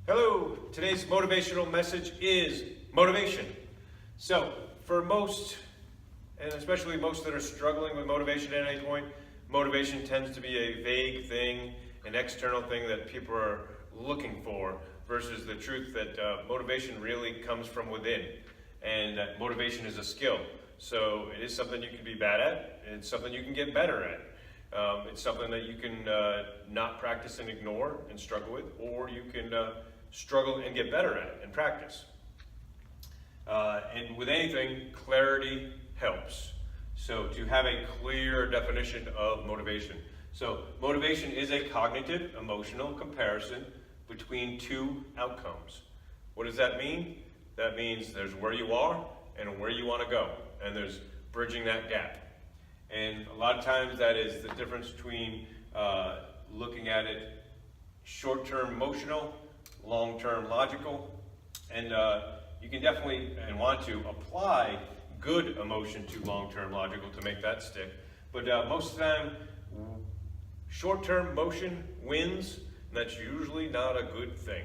Hello, today's motivational message is motivation. So for most, and especially most that are struggling with motivation at any point, motivation tends to be a vague thing, an external thing that people are looking for, versus the truth that motivation really comes from within, and that motivation is a skill. So it is something you can be bad at, and it's something you can get better at. It's something that you can not practice and ignore and struggle with, or you can struggle and get better at and practice. And with anything, clarity helps. So to have a clear definition of motivation. So motivation is a cognitive, emotional comparison between two outcomes. What does that mean? That means there's where you are and where you want to go, and there's bridging that gap. And a lot of times that is the difference between looking at it short-term emotional, long-term logical, and you can definitely and want to apply good emotion to long-term logical to make that stick. But most of the time, short-term emotion wins, and that's usually not a good thing.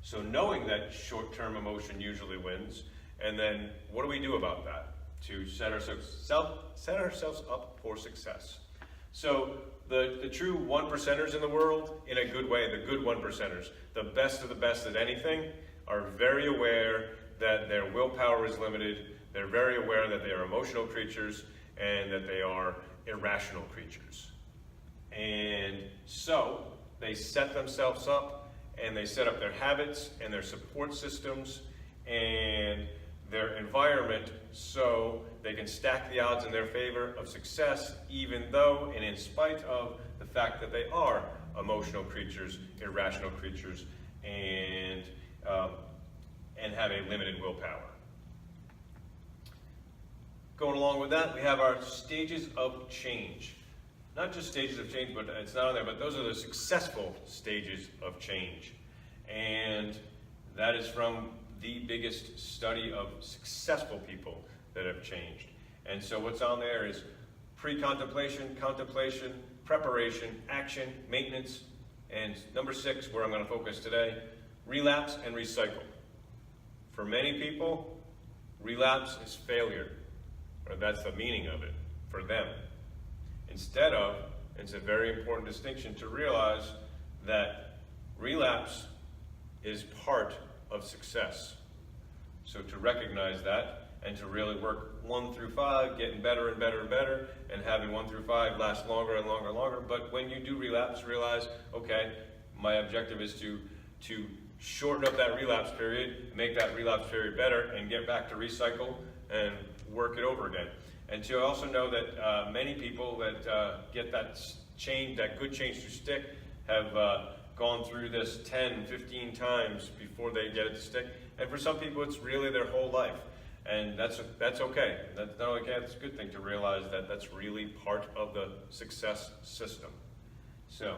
So knowing that short-term emotion usually wins, and then what do we do about that to set ourselves up for success? So the true one percenters in the world, in a good way, the good one percenters, the best of the best at anything, are very aware that their willpower is limited. They're very aware that they are emotional creatures and that they are irrational creatures. And so they set themselves up, and they set up their habits and their support systems and their environment so they can stack the odds in their favor of success, even though and in spite of the fact that they are emotional creatures, irrational creatures, and have a limited willpower. Going along with that, we have our stages of change. Not just stages of change, but it's not on there, but those are the successful stages of change. And that is from the biggest study of successful people that have changed. And so what's on there is pre-contemplation, contemplation, preparation, action, maintenance, and number 6, where I'm going to focus today, relapse and recycle. For many people, relapse is failure, or that's the meaning of it for them. Instead of, it's a very important distinction to realize that relapse is part of success. So to recognize that and to really work 1 through 5, getting better and better and better, and having 1 through 5 last longer and longer and longer. But when you do relapse, realize, okay, my objective is to shorten up that relapse period, make that relapse period better, and get back to recycle and work it over again. And to also know that many people that get that change, that good change to stick, have gone through this 10, 15 times before they get it to stick. And for some people, it's really their whole life. And that's okay. That's not okay, it's a good thing to realize that that's really part of the success system. So,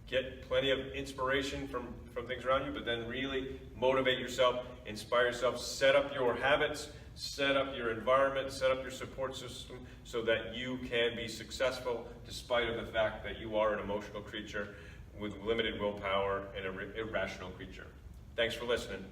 get plenty of inspiration from things around you, but then really motivate yourself, inspire yourself, set up your habits, set up your environment, set up your support system so that you can be successful despite of the fact that you are an emotional creature with limited willpower and an irrational creature. Thanks for listening.